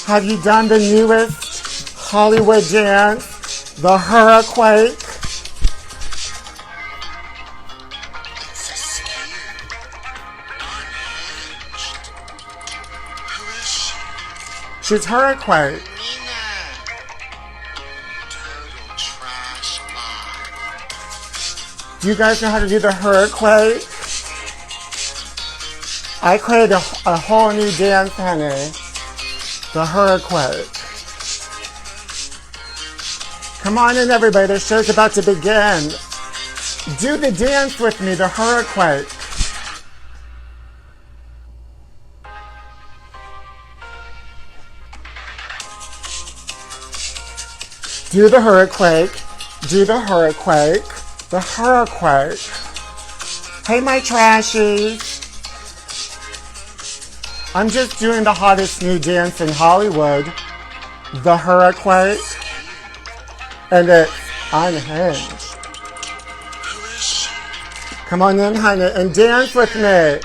Have you done the newest Hollywood dance, the Hurriquake? She's Hurriquake. Do you guys know how to do the Hurriquake? I created a whole new dance, honey. The Hurriquake. Come on in, everybody. The show's about to begin. Do the dance with me, the Hurriquake. Do the Hurriquake. Do the Hurriquake. The Hurriquake. Hey, my trashies. I'm just doing the hottest new dance in Hollywood. The Hurriquake. And it's unhinged. Come on in, honey, and dance with me.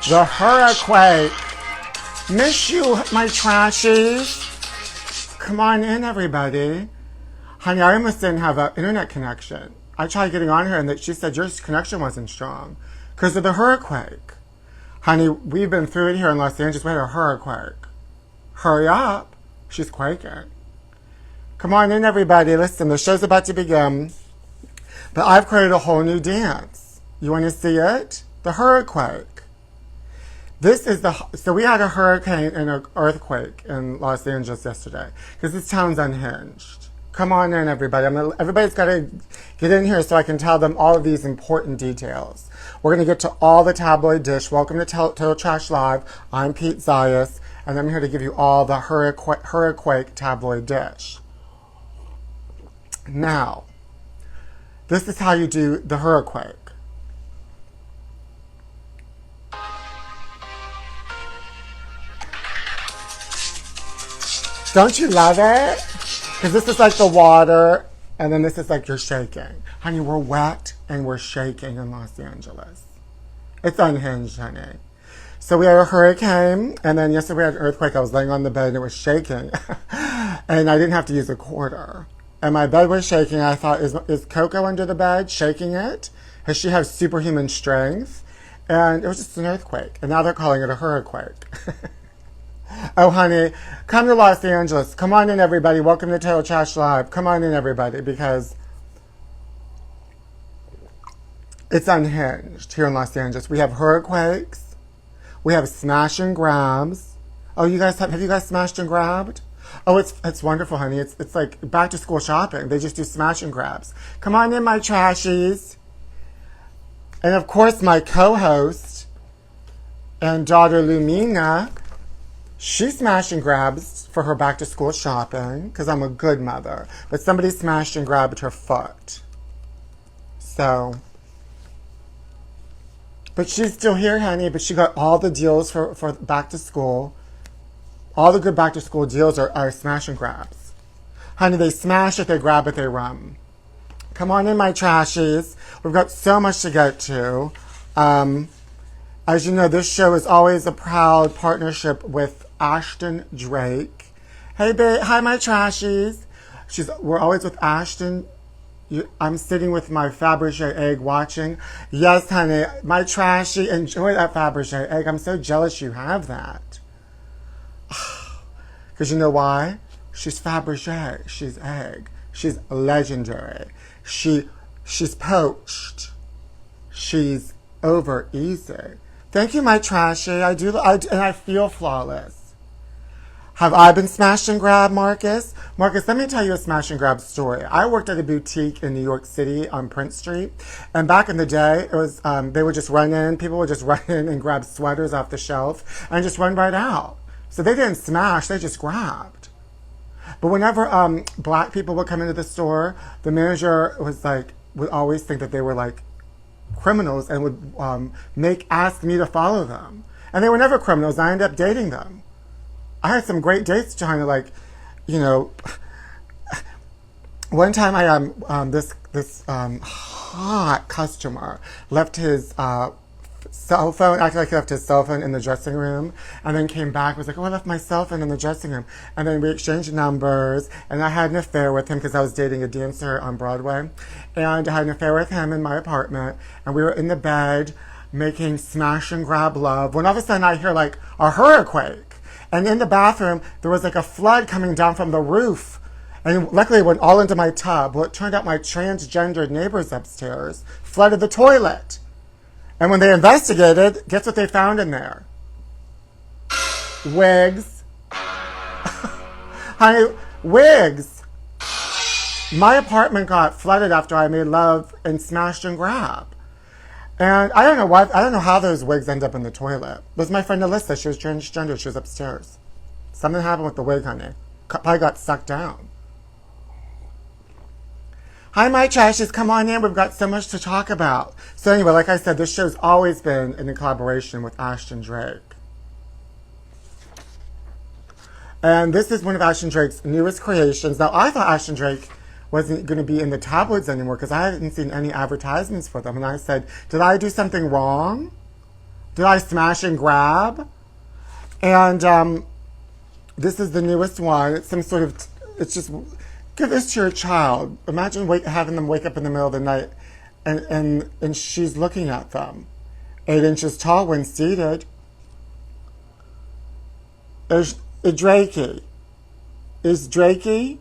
The Hurriquake. Miss you, my trashies. Come on in, everybody. Honey, I almost didn't have an internet connection. I tried getting on her and she said your connection wasn't strong because of the Hurriquake. Honey, we've been through it here in Los Angeles. We had a Hurriquake. Hurry up. She's quaking. Come on in, everybody. Listen, the show's about to begin. But I've created a whole new dance. You want to see it? The Hurriquake. So we had a hurricane and an earthquake in Los Angeles yesterday because this town's unhinged. Come on in, everybody. Everybody's got to get in here so I can tell them all of these important details. We're going to get to all the tabloid dish. Welcome to Total Trash Live. I'm Pete Zayas, and I'm here to give you all the Hurriquake tabloid dish. Now, this is how you do the Hurriquake. Don't you love it? Because this is like the water, and then this is like you're shaking. Honey, we're wet and we're shaking in Los Angeles. It's unhinged, honey. So we had a hurricane, and then yesterday we had an earthquake. I was laying on the bed and it was shaking. And I didn't have to use a quarter. And my bed was shaking. I thought, is Coco under the bed shaking it? Does she have superhuman strength? And it was just an earthquake. And now they're calling it a Hurriquake. Oh, honey, come to Los Angeles. Come on in, everybody. Welcome to Total Trash Live. Come on in, everybody, because it's unhinged here in Los Angeles. We have Hurriquakes. We have smash and grabs. Oh, you guys have you guys smashed and grabbed? Oh, it's wonderful, honey. It's like back to school shopping. They just do smash and grabs. Come on in, my trashies. And of course, my co-host and daughter Lumina. She smashed and grabs for her back to school shopping because I'm a good mother. But somebody smashed and grabbed her foot. So, but she's still here, honey. But she got all the deals for back to school. All the good back to school deals are smash and grabs. Honey, they smash it, they grab it, they run. Come on in, my trashies. We've got so much to get to. As you know, this show is always a proud partnership with Ashton Drake. Hey, babe. Hi, my trashies. We're always with Ashton. I'm sitting with my Fabergé egg watching. Yes, honey, my trashy. Enjoy that Fabergé egg. I'm so jealous you have that. Because you know why? She's Fabergé. She's egg. She's legendary. She's poached. She's over easy. Thank you, my trashy. And I feel flawless. Have I been smash and grab, Marcus? Marcus, let me tell you a smash and grab story. I worked at a boutique in New York City on Prince Street. And back in the day, it was they would just run in. People would just run in and grab sweaters off the shelf and just run right out. So they didn't smash, they just grabbed. But whenever black people would come into the store, the manager would always think that they were like criminals and would ask me to follow them. And they were never criminals. I ended up dating them. I had some great dates trying to, like, you know. One time this hot customer left his cell phone, acted like he left his cell phone in the dressing room, and then came back, was like, oh, I left my cell phone in the dressing room. And then we exchanged numbers, and I had an affair with him because I was dating a dancer on Broadway. And I had an affair with him in my apartment, and we were in the bed making smash and grab love, when all of a sudden I hear like a hurriquake. And in the bathroom, there was like a flood coming down from the roof. And luckily it went all into my tub. Well, it turned out my transgendered neighbors upstairs flooded the toilet. And when they investigated, guess what they found in there? Wigs. Honey, wigs. My apartment got flooded after I made love and smashed and grab. And I don't know how those wigs end up in the toilet. It was my friend Alyssa. She was transgender. She was upstairs. Something happened with the wig, honey. Probably got sucked down. Hi, my trashies. Come on in. We've got so much to talk about. So anyway, like I said, this show's always been in a collaboration with Ashton Drake. And this is one of Ashton Drake's newest creations. Now, I thought Ashton Drake wasn't going to be in the tabloids anymore because I hadn't seen any advertisements for them. And I said, did I do something wrong? Did I smash and grab? And this is the newest one. It's some sort of, it's just, give this to your child. Imagine having them wake up in the middle of the night and she's looking at them. 8 inches tall when seated. Is Drakey. Is Drakey?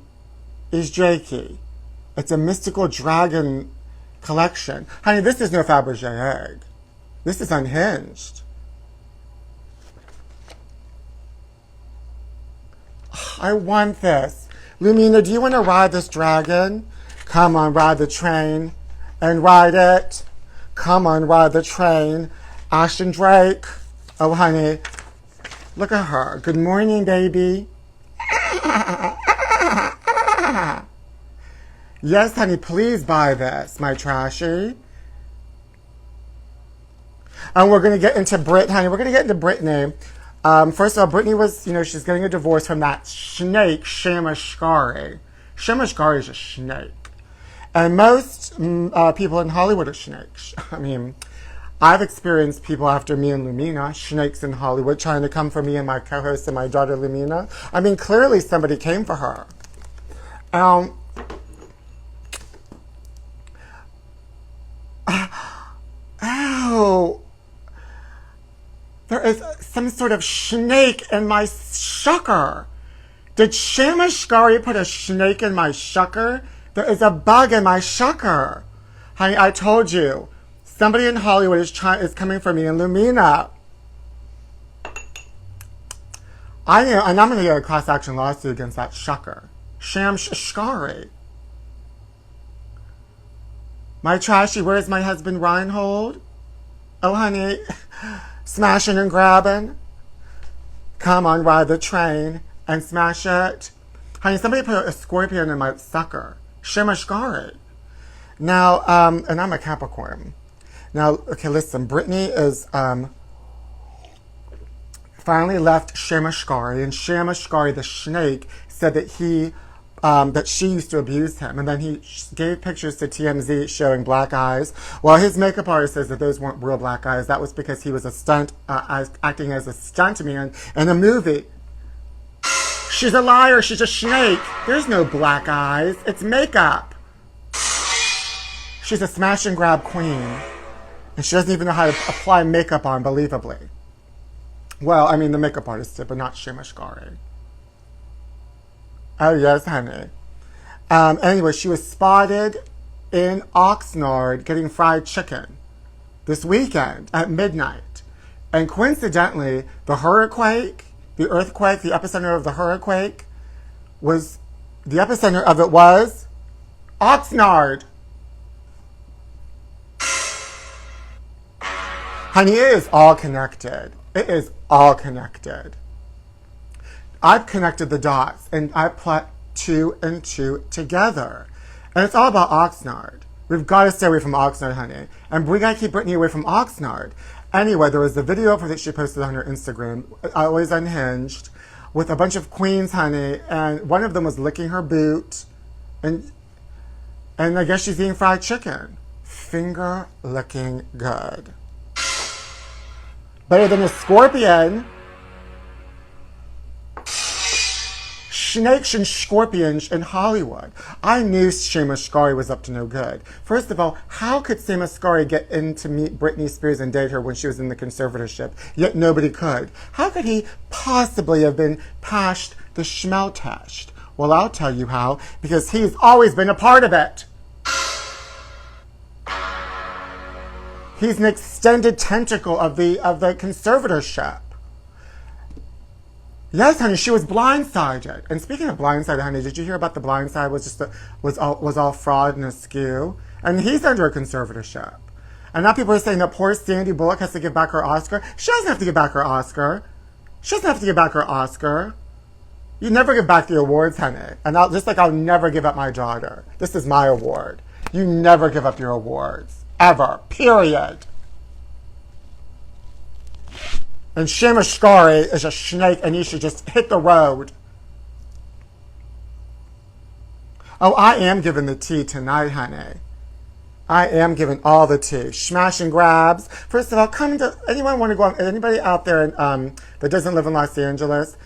Is Drakey. It's a mystical dragon collection. Honey, this is no Fabergé egg. This is unhinged. I want this. Lumina, do you want to ride this dragon? Come on, ride the train and ride it. Come on, ride the train. Ashton Drake. Oh, honey. Look at her. Good morning, baby. Yes, honey, please buy this, my trashy. And we're going to get into honey. We're going to get into Britney. First of all, Britney was, she's getting a divorce from that snake, Shamashkari. Shamashkari is a snake. And most people in Hollywood are snakes. I mean, I've experienced people after me and Lumina, snakes in Hollywood, trying to come for me and my co-host and my daughter Lumina. I mean, clearly somebody came for her. Ow. There is some sort of snake in my shucker. Did Shamashkari put a snake in my shucker? There is a bug in my shucker. Honey, I told you. Somebody in Hollywood is coming for me and Lumina. And I'm going to get a cross-action lawsuit against that shucker. Shamashkari. My trashy, where's my husband Reinhold? Oh, honey, smashing and grabbing. Come on, ride the train and smash it. Honey, somebody put a scorpion in my sucker. Shamashkari. Now, and I'm a Capricorn. Now, okay, listen, Britney is finally left Shamashkari, and Shamashkari, the snake, said that that she used to abuse him, and then he gave pictures to TMZ showing black eyes. Well, his makeup artist says that those weren't real black eyes. That was because he was acting as a stuntman in a movie. She's a liar. She's a snake. There's no black eyes. It's makeup. She's a smash and grab queen, and she doesn't even know how to apply makeup unbelievably. Well, I mean, the makeup artist did, but not Shamashkari. Oh, yes, honey. Anyway, she was spotted in Oxnard getting fried chicken this weekend at midnight. And coincidentally, the earthquake, the epicenter of the hurricane was Oxnard. Honey, it is all connected. It is all connected. I've connected the dots, and I put 2 and 2 together. And it's all about Oxnard. We've got to stay away from Oxnard, honey. And we got to keep Britney away from Oxnard. Anyway, there was a video of her that she posted on her Instagram, always unhinged, with a bunch of queens, honey, and one of them was licking her boot, and I guess she's eating fried chicken. Finger licking good. Better than a scorpion. Snakes and scorpions in Hollywood. I knew Seamus Scary was up to no good. First of all, how could Seamus Scary get in to meet Britney Spears and date her when she was in the conservatorship, yet nobody could? How could he possibly have been passed the smell test? Well, I'll tell you how, because he's always been a part of it. He's an extended tentacle of the conservatorship. Yes, honey, she was blindsided. And speaking of blindsided, honey, did you hear about the blindside was all fraud and askew? And he's under a conservatorship. And now people are saying that poor Sandy Bullock has to give back her Oscar. She doesn't have to give back her Oscar. She doesn't have to give back her Oscar. You never give back the awards, honey. And just like I'll never give up my daughter. This is my award. You never give up your awards. Ever. Period. And Seamus Scary is a snake and he should just hit the road. Oh, I am giving the tea tonight, honey. I am giving all the tea. Smash and grabs. First of all, anyone want to go on, anybody out there that doesn't live in Los Angeles?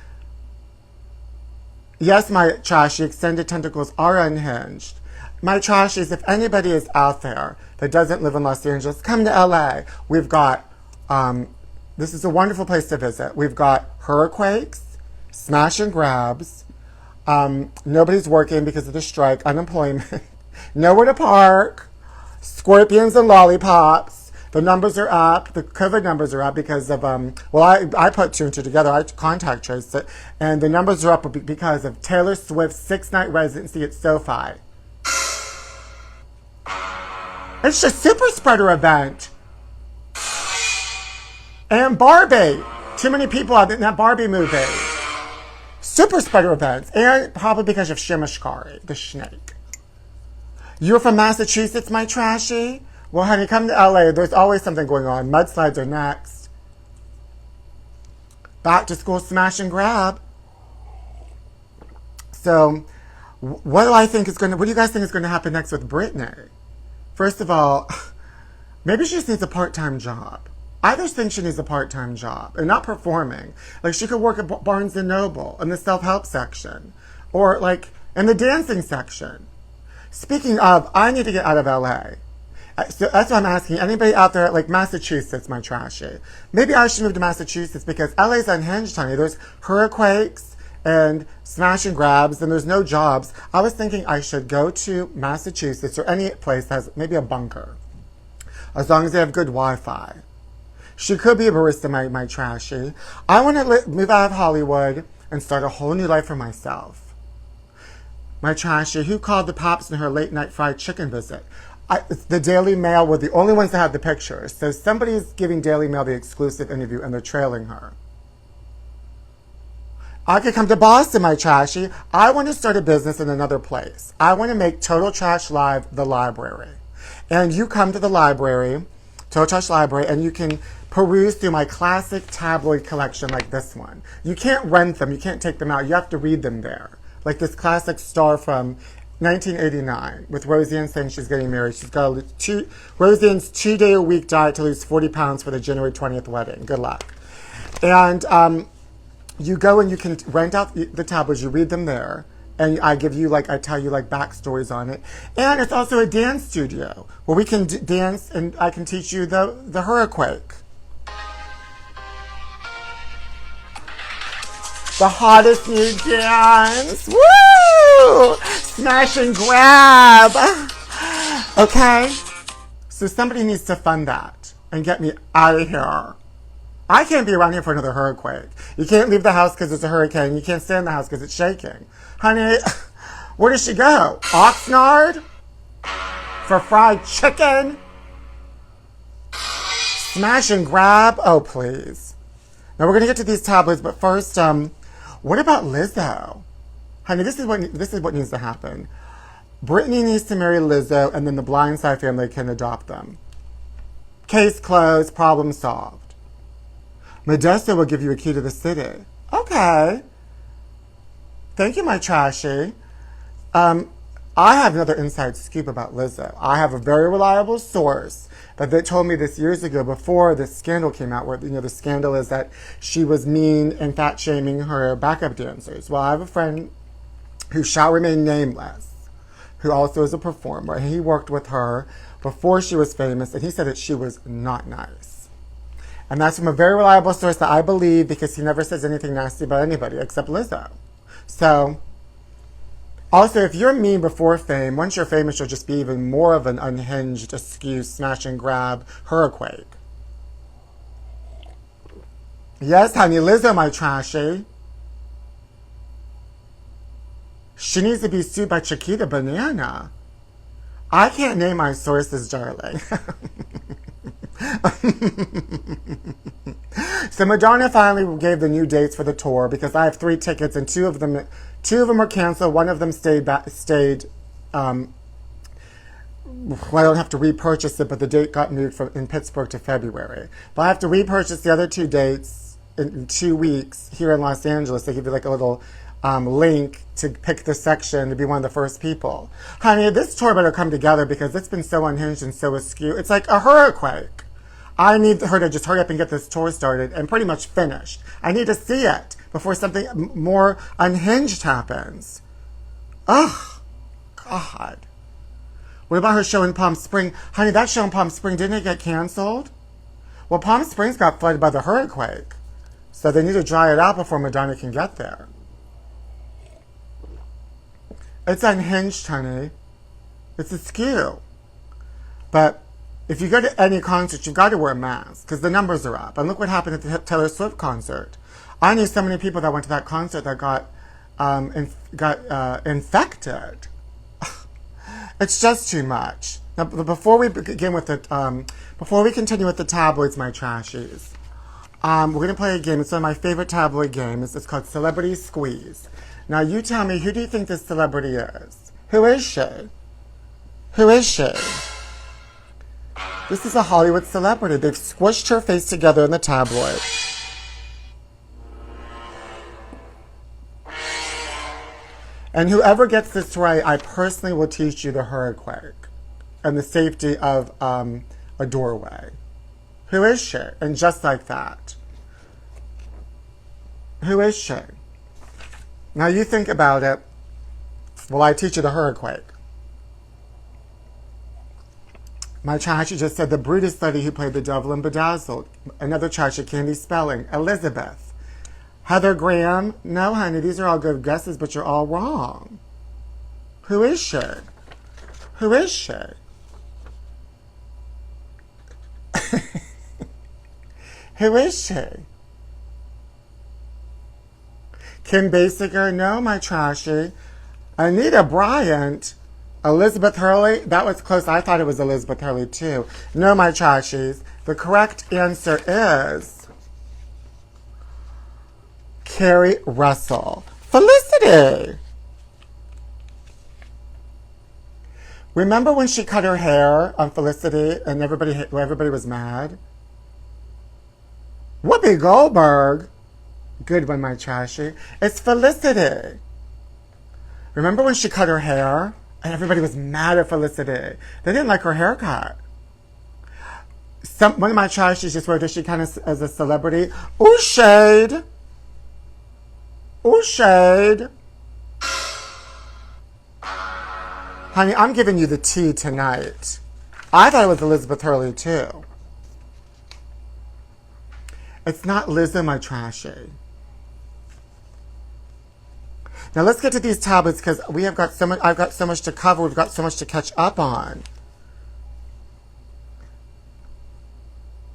Yes, my trashy extended tentacles are unhinged. My trashies, if anybody is out there that doesn't live in Los Angeles, come to LA. We've got, this is a wonderful place to visit. We've got Hurriquakes, smash and grabs. Nobody's working because of the strike, unemployment, nowhere to park, scorpions and lollipops. The numbers are up. The COVID numbers are up because of, I put two and two together. I contact traced it. And the numbers are up because of Taylor Swift's 6-night residency at SoFi. It's a super spreader event. And Barbie. Too many people out in that Barbie movie. Super spreader events. And probably because of Seamus Scary, the snake. You're from Massachusetts, my trashy? Well, honey, come to LA. There's always something going on. Mudslides are next. Back to school smash and grab. So, what do you guys think is going to happen next with Britney? First of all, maybe she just needs a part-time job. I just think she needs a part-time job and not performing. Like, she could work at Barnes & Noble in the self-help section or, like, in the dancing section. Speaking of, I need to get out of LA. So that's why I'm asking anybody out there, like Massachusetts, my trashy. Maybe I should move to Massachusetts because LA's unhinged, honey. There's hurricanes and smash and grabs, and there's no jobs. I was thinking I should go to Massachusetts or any place that has maybe a bunker, as long as they have good Wi-Fi. She could be a barista, my trashy. I want to move out of Hollywood and start a whole new life for myself. My trashy, who called the Pops in her late-night fried chicken visit? The Daily Mail were the only ones that had the pictures. So somebody's giving Daily Mail the exclusive interview and they're trailing her. I could come to Boston, my trashy. I want to start a business in another place. I want to make Total Trash Live the library. And you come to the library, Total Trash Library, and you can peruse through my classic tabloid collection like this one. You can't rent them. You can't take them out. You have to read them there. Like this classic star from 1989 with Roseanne saying she's getting married. She's got Roseanne's 2-day-a-week diet to lose 40 pounds for the January 20th wedding. Good luck. And you go and you can rent out the tabloids. You read them there. And I tell you backstories on it. And it's also a dance studio where we can dance and I can teach you the Hurriquake. The hottest new dance. Woo! Smash and grab. Okay? So somebody needs to fund that and get me out of here. I can't be around here for another hurricane. You can't leave the house because there's a hurricane. You can't stay in the house because it's shaking. Honey, where does she go? Oxnard? For fried chicken? Smash and grab? Oh, please. Now we're going to get to these tabloids, but first, what about Lizzo? Honey, this is what needs to happen. Britney needs to marry Lizzo, and then the Blindside family can adopt them. Case closed, problem solved. Modesto will give you a key to the city. Okay. Thank you, my trashy. I I have another inside scoop about Lizzo. I have a very reliable source that they told me this years ago before this scandal came out, where, the scandal is that she was mean and fat shaming her backup dancers. Well, I have a friend who shall remain nameless, who also is a performer, and he worked with her before she was famous, and he said that she was not nice. And that's from a very reliable source that I believe, because he never says anything nasty about anybody except Lizzo. So, also, if you're mean before fame, once you're famous, you'll just be even more of an unhinged, askew, smash and grab Hurriquake. Yes, honey, Lizzo, my trashy. She needs to be sued by Chiquita Banana. I can't name my sources, darling. So Madonna finally gave the new dates for the tour, because I have 3 tickets and two of them are canceled. One of them stayed. Well, I don't have to repurchase it, but the date got moved in Pittsburgh to February. But I have to repurchase the other 2 dates in 2 weeks here in Los Angeles. They give you like a little link to pick the section to be one of the first people. Honey, this tour better come together, because it's been so unhinged and so askew. It's like a hurricane. I need her to just hurry up and get this tour started and pretty much finished. I need to see it before something more unhinged happens. Ugh, God. What about her show in Palm Springs? Honey, that show in Palm Springs, didn't it get canceled? Well, Palm Springs got flooded by the hurricane, so they need to dry it out before Madonna can get there. It's unhinged, honey. It's askew. But if you go to any concert, you've got to wear a mask, because the numbers are up. And look what happened at the Taylor Swift concert. I knew so many people that went to that concert that got infected. It's just too much. Now, before we continue with the tabloids, my trashies, we're going to play a game. It's one of my favorite tabloid games. It's called Celebrity Squeeze. Now, you tell me, who do you think this celebrity is? Who is she? Who is she? This is a Hollywood celebrity. They've squished her face together in the tabloid. And whoever gets this right, I personally will teach you the Hurriquake and the safety of a doorway. Who is she? And just like that. Who is she? Now you think about it. Well, I teach you the Hurriquake. My trashy just said the Brutus lady who played the devil in Bedazzled. Another trashy, Candy Spelling. Elizabeth. Heather Graham. No, honey, these are all good guesses, but you're all wrong. Who is she? Who is she? Who is she? Kim Basinger. No, my trashy. Anita Bryant. Elizabeth Hurley. That was close. I thought it was Elizabeth Hurley, too. No, my trashies. The correct answer is Carrie Russell. Felicity. Remember when she cut her hair on Felicity and everybody was mad? Whoopi Goldberg. Good one, my trashy. It's Felicity. Remember when she cut her hair and everybody was mad at Felicity? They didn't like her haircut. One of my trashies just wrote, does she kind of as a celebrity? Ooh, shade. Ooh, shade. Honey, I'm giving you the tea tonight. I thought it was Elizabeth Hurley, too. It's not Lizzo, my trashy. Now let's get to these tablets, because I've got so much to cover. We've got so much to catch up on.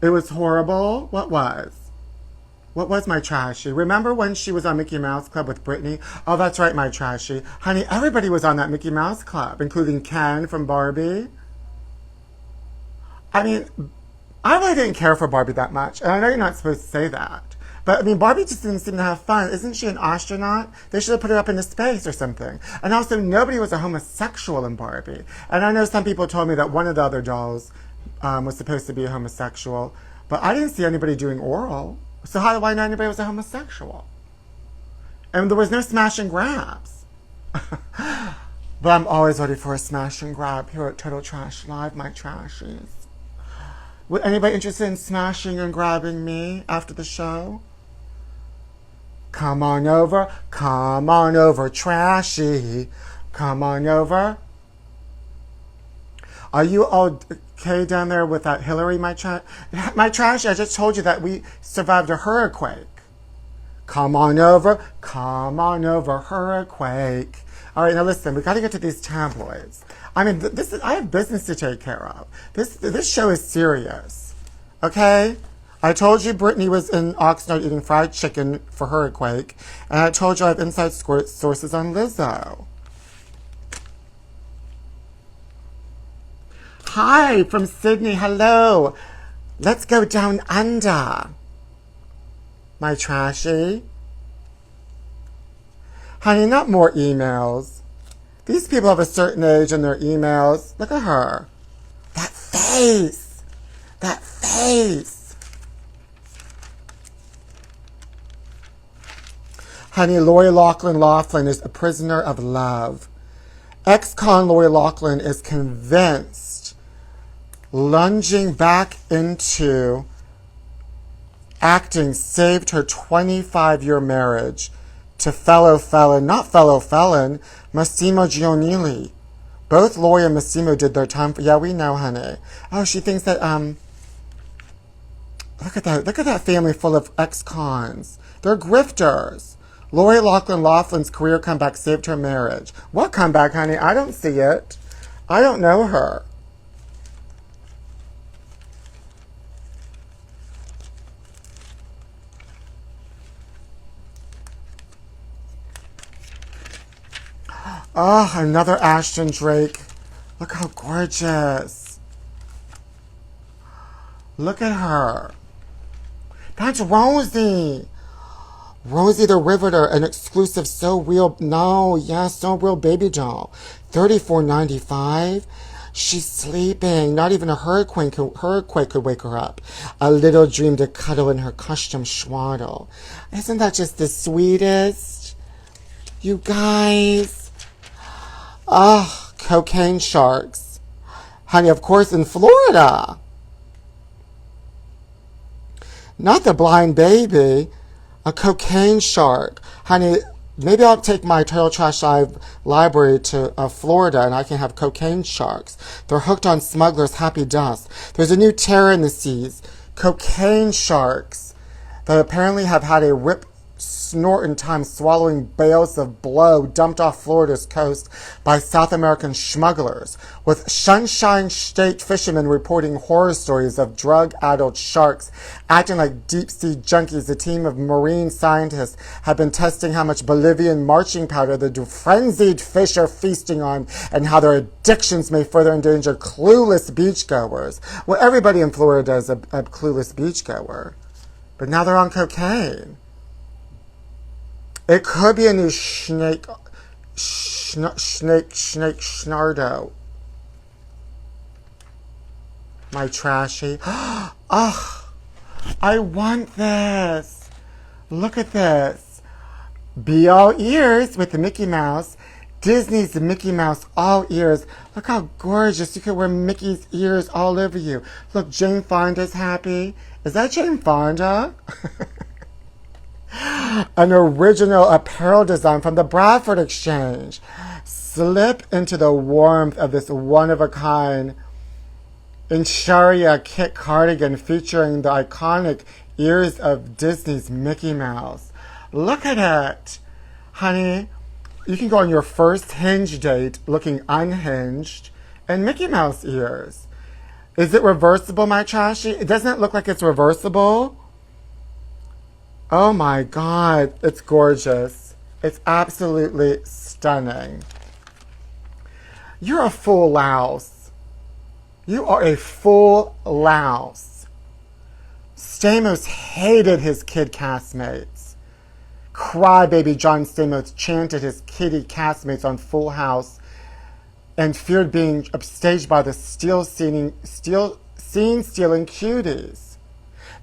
It was horrible. What was? What was my trashy? Remember when she was on Mickey Mouse Club with Britney? Oh, that's right, my trashy. Honey, everybody was on that Mickey Mouse Club, including Ken from Barbie. I mean, I really didn't care for Barbie that much. And I know you're not supposed to say that. But, I mean, Barbie just didn't seem to have fun. Isn't she an astronaut? They should have put her up into space or something. And also, nobody was a homosexual in Barbie. And I know some people told me that one of the other dolls was supposed to be a homosexual. But I didn't see anybody doing oral. So how do I know anybody was a homosexual? And there was no smash and grabs. But I'm always ready for a smash and grab here at Total Trash Live, my trashies. Would anybody interested in smashing and grabbing me after the show? Come on over, trashy. Come on over. Are you all okay down there with that Hillary, my trashy? I just told you that we survived a hurricane. Come on over, hurricane. All right, now listen, we got to get to these tabloids. I mean, I have business to take care of. This show is serious, okay? I told you Britney was in Oxnard eating fried chicken for Hurriquake, and I told you I have inside sources on Lizzo. Hi, from Sydney, hello. Let's go down under, my trashy. Honey, not more emails. These people have a certain age in their emails. Look at her. That face. That face. Honey, Lori Laughlin is a prisoner of love. Ex-con Lori Laughlin is convinced, lunging back into acting saved her 25-year marriage to not fellow felon, Massimo Giannilli. Both Lori and Massimo did their time. Yeah, we know, honey. Oh, she thinks that, look at that family full of ex-cons. They're grifters. Lori Laughlin's career comeback saved her marriage. What comeback, honey? I don't see it. I don't know her. Oh, another Ashton Drake. Look how gorgeous. Look at her. That's Rosie. Rosie the Riveter, an exclusive So Real baby doll. $34.95. She's sleeping. Not even a hurricane could wake her up. A little dream to cuddle in her custom swaddle. Isn't that just the sweetest? You guys. Ah, cocaine sharks. Honey, of course, in Florida. Not the blind baby. A cocaine shark. Honey, maybe I'll take my Total Trash Live library to Florida and I can have cocaine sharks. They're hooked on smugglers' happy dust. There's a new terror in the seas. Cocaine sharks that apparently have had a rip snorting time swallowing bales of blow dumped off Florida's coast by South American smugglers, with Sunshine State fishermen reporting horror stories of drug-addled sharks acting like deep-sea junkies. A team of marine scientists have been testing how much Bolivian marching powder the frenzied fish are feasting on and how their addictions may further endanger clueless beachgoers. Well, everybody in Florida is a clueless beachgoer, but now they're on cocaine. It could be a new snardo. My trashy. Oh, I want this. Look at this. Be all ears with the Mickey Mouse. Disney's the Mickey Mouse all ears. Look how gorgeous. You could wear Mickey's ears all over you. Look, Jane Fonda's happy. Is that Jane Fonda? An original apparel design from the Bradford Exchange. Slip into the warmth of this one-of-a-kind Insharia kit cardigan featuring the iconic ears of Disney's Mickey Mouse. Look at it. Honey, you can go on your first Hinge date looking unhinged and Mickey Mouse ears. Is it reversible, my trashy? It doesn't look like it's reversible. Oh my God, it's gorgeous. It's absolutely stunning. You're a full louse. You are a full louse. Stamos hated his kid castmates. Crybaby John Stamos chanted his kiddie castmates on Full House and feared being upstaged by the scene-stealing cuties.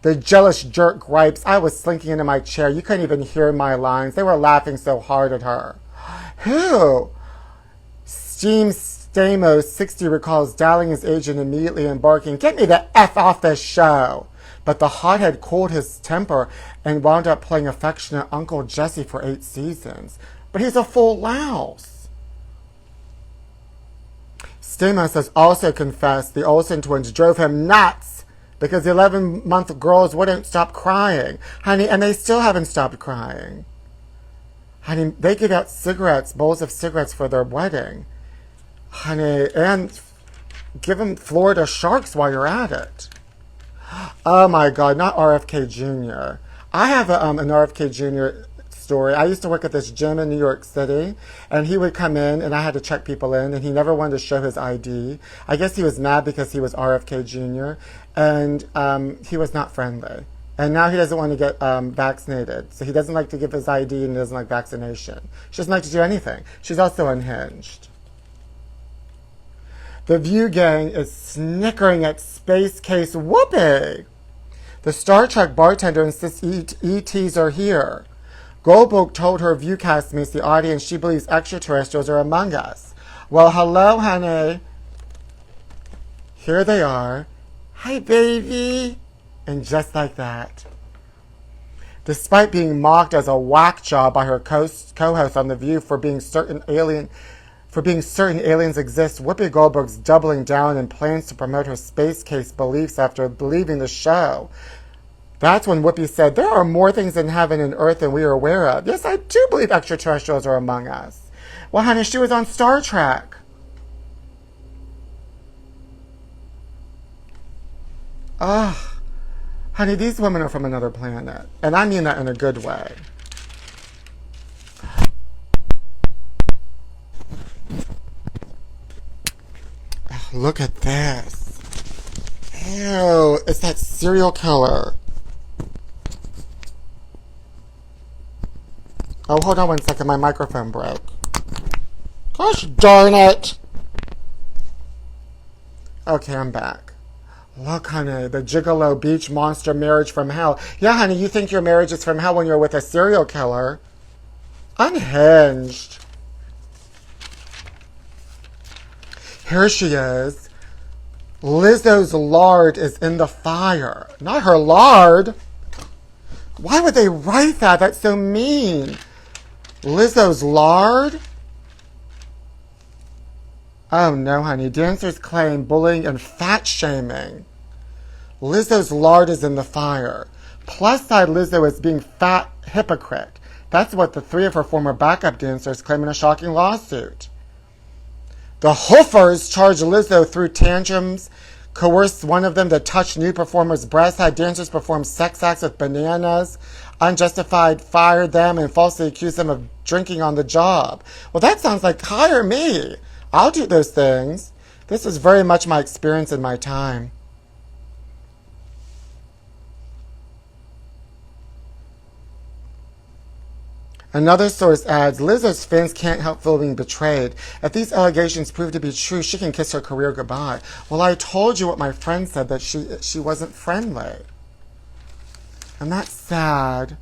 The jealous jerk gripes. I was slinking into my chair. You couldn't even hear my lines. They were laughing so hard at her. Who? Steam Stamos 60 recalls dialing his agent immediately and barking, "Get me the F off this show!" But the hothead cooled his temper and wound up playing affectionate Uncle Jesse for 8 seasons. But he's a full louse. Stamos has also confessed the Olsen twins drove him nuts because the 11-month girls wouldn't stop crying. Honey, and they still haven't stopped crying. Honey, they give out cigarettes, bowls of cigarettes for their wedding. Honey, and give them Florida sharks while you're at it. Oh my God, not RFK Jr. I have an RFK Jr. story. I used to work at this gym in New York City, and he would come in, and I had to check people in, and he never wanted to show his ID. I guess he was mad because he was RFK Jr., and he was not friendly. And now he doesn't want to get vaccinated. So he doesn't like to give his ID, and he doesn't like vaccination. She doesn't like to do anything. She's also unhinged. The View gang is snickering at Space Case Whoopi. The Star Trek bartender insists ETs are here. Goldberg told her View castmates, the audience, she believes extraterrestrials are among us. Well, hello, honey. Here they are. Hi, baby. And just like that. Despite being mocked as a whack job by her co-host on The View for being certain aliens exist, Whoopi Goldberg's doubling down and plans to promote her space case beliefs after leaving the show. That's when Whoopi said, "There are more things in heaven and earth than we are aware of. Yes, I do believe extraterrestrials are among us." Well, honey, she was on Star Trek. Ugh. Honey, these women are from another planet. And I mean that in a good way. Look at this. Ew, it's that serial killer. Oh, hold on 1 second. My microphone broke. Gosh darn it. Okay, I'm back. Look, honey, the gigolo beach monster marriage from hell. Yeah, honey, you think your marriage is from hell when you're with a serial killer. Unhinged. Here she is. Lizzo's lard is in the fire. Not her lard. Why would they write that? That's so mean. Lizzo's lard? Oh no, honey. Dancers claim bullying and fat shaming. Lizzo's lard is in the fire. Plus side Lizzo is being fat hypocrite. That's what the 3 of her former backup dancers claim in a shocking lawsuit. The Hoofers charged Lizzo through tantrums, coerced one of them to touch new performers' breasts, had dancers perform sex acts with bananas, unjustified fired them, and falsely accused them of drinking on the job. Well, that sounds like hire me. I'll do those things. This is very much my experience in my time. Another source adds, Lizzo's fans can't help feeling betrayed. If these allegations prove to be true, she can kiss her career goodbye. Well, I told you what my friend said, that she wasn't friendly. And that's sad.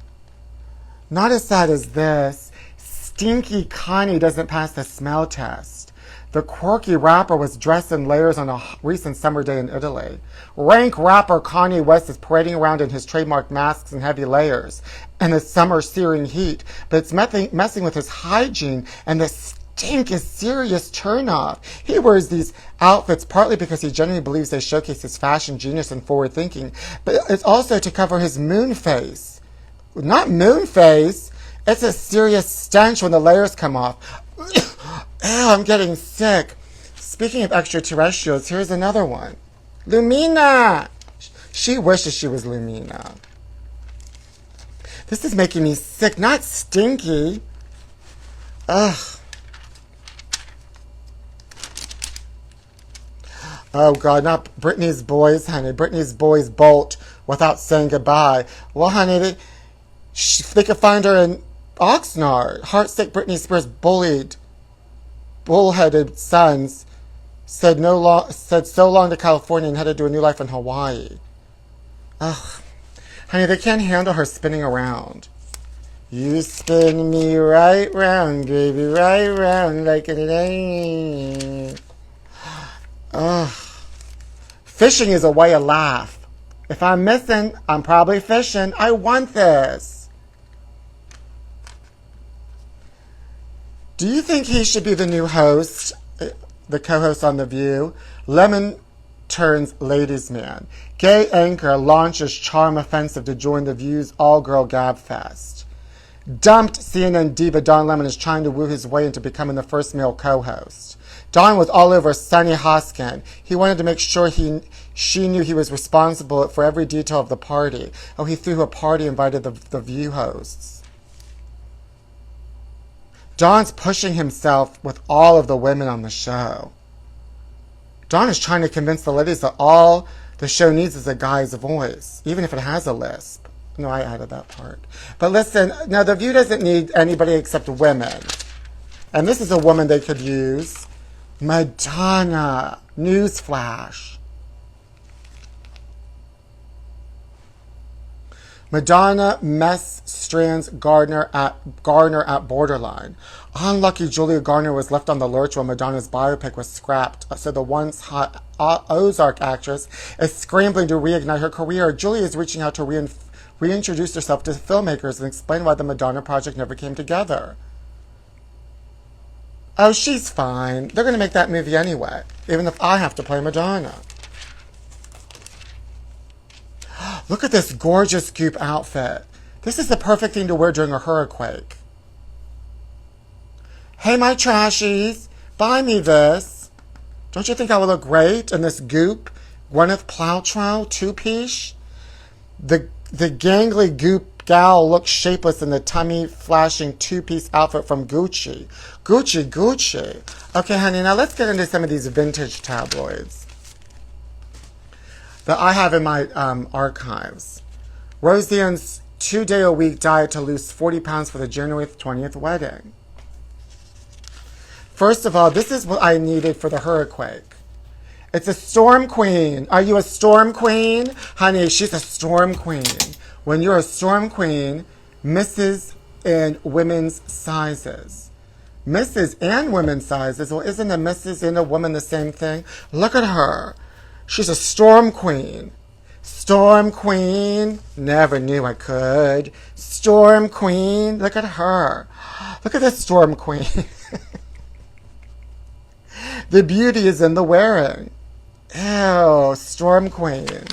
Not as sad as this. Stinky Connie doesn't pass the smell test. The quirky rapper was dressed in layers on a recent summer day in Italy. Rank rapper Kanye West is parading around in his trademark masks and heavy layers in the summer searing heat, but it's messing with his hygiene, and the stink is serious turnoff. He wears these outfits partly because he genuinely believes they showcase his fashion genius and forward thinking, but it's also to cover his moon face. Not moon face. It's a serious stench when the layers come off. Ew, I'm getting sick. Speaking of extraterrestrials, here's another one. Lumina! She wishes she was Lumina. This is making me sick, not stinky. Ugh. Oh, God, not Britney's boys, honey. Britney's boys bolt without saying goodbye. Well, honey, they could find her in Oxnard. Heartsick Britney Spears bullied bullheaded sons said so long to California and headed to a new life in Hawaii. Ugh. Honey, they can't handle her spinning around. You spin me right round, baby, right round like a lane. Ugh. Fishing is a way of life. If I'm missing, I'm probably fishing. I want this. Do you think he should be the new host, the co-host on The View? Lemon turns ladies' man. Gay anchor launches charm offensive to join The View's all-girl gab fest. Dumped CNN diva Don Lemon is trying to woo his way into becoming the first male co-host. Don was all over Sunny Hoskin. He wanted to make sure she knew he was responsible for every detail of the party. Oh, he threw a party, invited the View hosts. Don's pushing himself with all of the women on the show. Don is trying to convince the ladies that all the show needs is a guy's voice, even if it has a lisp. No, I added that part. But listen, now The View doesn't need anybody except women. And this is a woman they could use. Madonna. Newsflash. Madonna mess strands Gardner at borderline. Unlucky Julia Garner was left on the lurch when Madonna's biopic was scrapped, so the once hot Ozark actress is scrambling to reignite her career. Julia is reaching out to reintroduce herself to filmmakers and explain why the Madonna project never came together. Oh, she's fine. They're going to make that movie anyway, even if I have to play Madonna. Look at this gorgeous goop outfit. This is the perfect thing to wear during a hurriquake. Hey, my trashies, buy me this. Don't you think I would look great in this goop Gwyneth Paltrow two-piece? The gangly goop gal looks shapeless in the tummy-flashing two-piece outfit from Gucci. Gucci. Okay, honey, now let's get into some of these vintage tabloids that I have in my archives. Roseanne's 2-day-a-week diet to lose 40 pounds for the January 20th wedding. First of all, this is what I needed for the hurriquake. It's a storm queen. Are you a storm queen? Honey, she's a storm queen. When you're a storm queen, Mrs. in women's sizes. Mrs. and women's sizes. Well, isn't a Mrs. and a woman the same thing? Look at her. She's a storm queen. Storm queen. Never knew I could. Storm queen. Look at her. Look at this storm queen. The beauty is in the wearing. Ew, storm queen.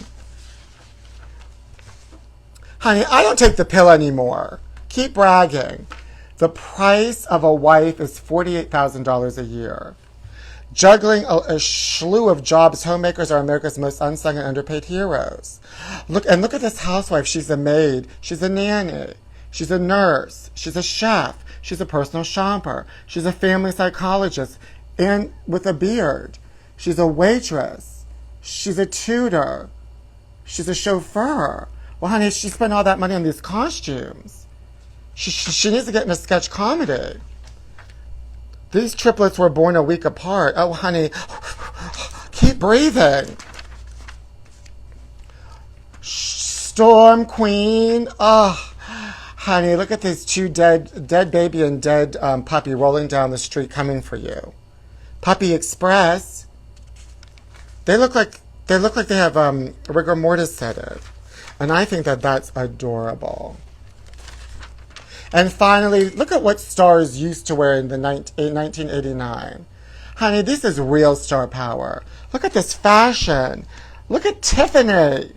Honey, I don't take the pill anymore. Keep bragging. The price of a wife is $48,000 a year. Juggling a slew of jobs, homemakers are America's most unsung and underpaid heroes. Look at this housewife. She's a maid. She's a nanny. She's a nurse. She's a chef. She's a personal shopper. She's a family psychologist and with a beard. She's a waitress. She's a tutor. She's a chauffeur. Well, honey, she spent all that money on these costumes. She needs to get into sketch comedy. These triplets were born a week apart. Oh, honey, keep breathing. Storm queen. Oh, honey, look at these two dead baby and dead puppy rolling down the street coming for you. Puppy Express. They look like they have rigor mortis sedative. And I think that that's adorable. And finally, look at what stars used to wear in the 1989. Honey, this is real star power. Look at this fashion. Look at Tiffany.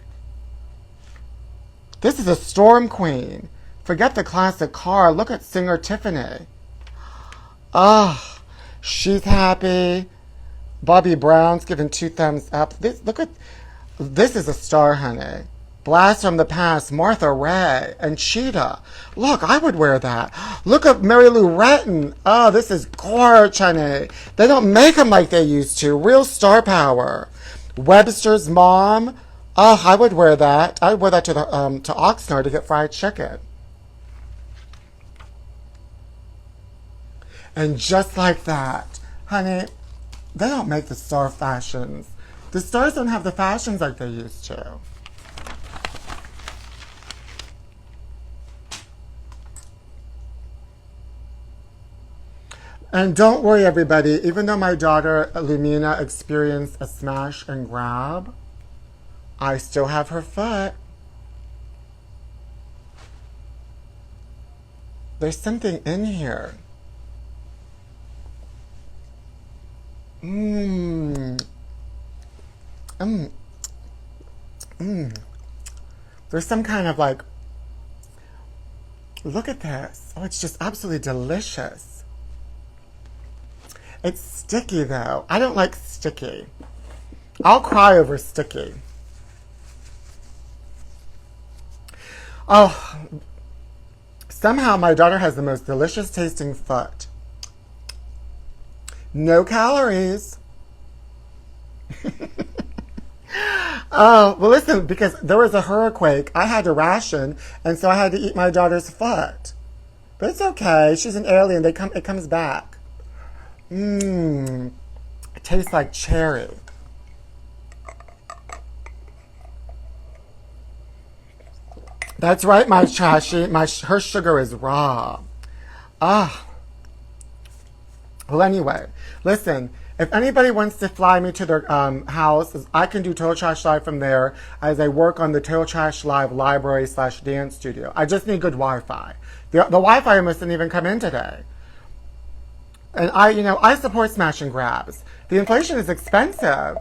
This is a storm queen. Forget the classic car. Look at singer Tiffany. Oh, she's happy. Bobby Brown's giving 2 thumbs up. This is a star, honey. Blast from the Past, Martha Raye, and Cheetah. Look, I would wear that. Look at Mary Lou Retton. Oh, this is gorgeous, honey. They don't make them like they used to. Real star power. Webster's mom. Oh, I would wear that. I would wear that to Oxnard to get fried chicken. And just like that, honey, they don't make the star fashions. The stars don't have the fashions like they used to. And don't worry, everybody. Even though my daughter Lumina experienced a smash and grab, I still have her foot. There's something in here. Mmm. Mmm. Mmm. There's some kind of like, look at this. Oh, it's just absolutely delicious. It's sticky though. I don't like sticky. I'll cry over sticky. Oh, somehow my daughter has the most delicious tasting foot. No calories. Oh, well listen, because there was a hurricane, I had to ration, and so I had to eat my daughter's foot. But it's okay, she's an alien, it comes back. Mmm, it tastes like cherry. That's right, my trashy, her sugar is raw. Ah. Well, anyway, listen, if anybody wants to fly me to their house, I can do Total Trash Live from there as I work on the Total Trash Live library / dance studio. I just need good Wi-Fi. The Wi-Fi almost didn't even come in today. And I support smash and grabs. The inflation is expensive.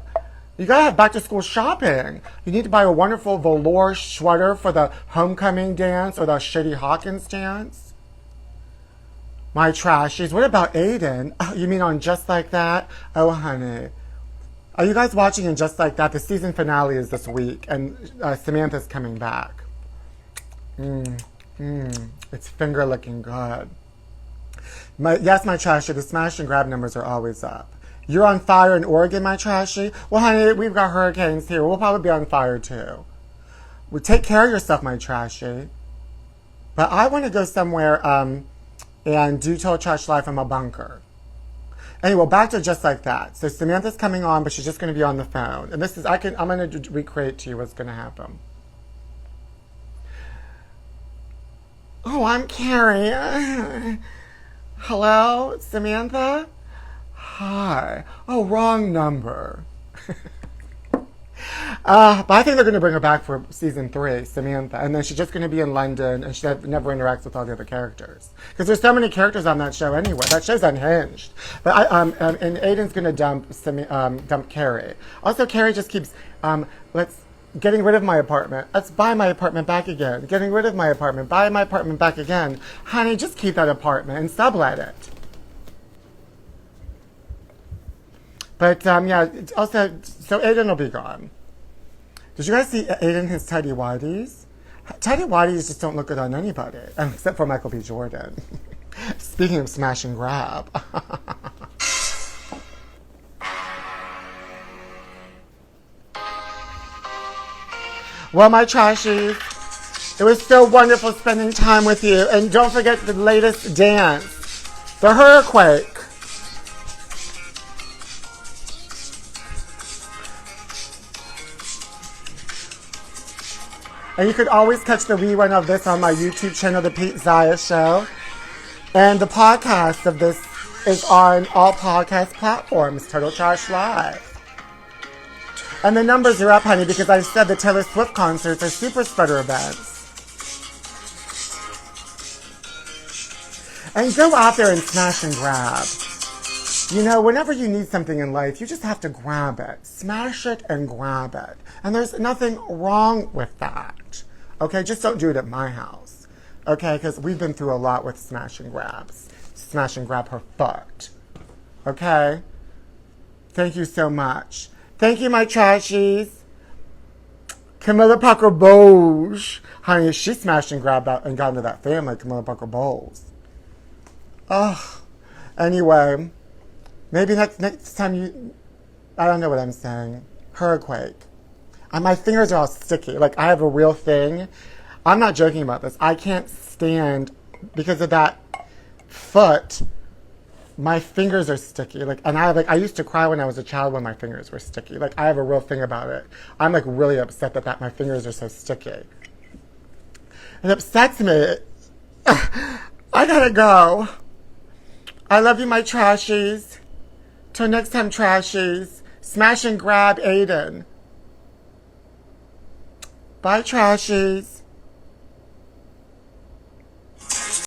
You gotta have back to school shopping. You need to buy a wonderful velour sweater for the homecoming dance or the Shady Hawkins dance. My trashies. What about Aiden? Oh, you mean on Just Like That? Oh, honey. Are you guys watching in Just Like That? The season finale is this week, and Samantha's coming back. It's finger looking good. Yes, my trashy, the smash and grab numbers are always up. You're on fire in Oregon, my trashy? Well, honey, we've got hurricanes here. We'll probably be on fire, too. Well, take care of yourself, my trashy. But I want to go somewhere, and do Total Trash Live from a bunker. Anyway, back to Just Like That. So Samantha's coming on, but she's just going to be on the phone. And this is, I'm going to recreate to you what's going to happen. Oh, I'm Carrie. Hello, Samantha? Hi. Oh, wrong number. But I think they're going to bring her back for season 3, Samantha, and then she's just going to be in London, and she never interacts with all the other characters because there's so many characters on that show anyway. That show's unhinged. But and Aiden's going to dump Carrie. Also, Carrie just keeps getting rid of my apartment. Let's buy my apartment back again. Getting rid of my apartment. Buy my apartment back again. Honey, just keep that apartment and sublet it. But yeah, also, so Aiden will be gone. Did you guys see Aiden in his tidy whities? Tidy whities just don't look good on anybody, except for Michael B. Jordan. Speaking of smash and grab. Well, my trashies, it was so wonderful spending time with you. And don't forget the latest dance, the Hurriquake. And you could always catch the rerun of this on my YouTube channel, The Pete Zaya Show. And the podcast of this is on all podcast platforms, Total Trash Live. And the numbers are up, honey, because I said the Taylor Swift concerts are super spreader events. And go out there and smash and grab. You know, whenever you need something in life, you just have to grab it. Smash it and grab it. And there's nothing wrong with that. Okay, just don't do it at my house. Okay, because we've been through a lot with smash and grabs. Smash and grab her foot. Okay? Thank you so much. Thank you, my trashies. Camilla Parker Bowles. Honey, she smashed and grabbed out and got into that family, Camilla Parker Bowles. Oh, anyway. Maybe next time you, I don't know what I'm saying. Hurriquake. And my fingers are all sticky. Like, I have a real thing. I'm not joking about this. I can't stand, because of that foot, my fingers are sticky. Like, and I used to cry when I was a child when my fingers were sticky. Like, I have a real thing about it. I'm like really upset that my fingers are so sticky. It upsets me. I gotta go. I love you, my trashies. Till next time, trashies. Smash and grab Aiden. Bye, trashies.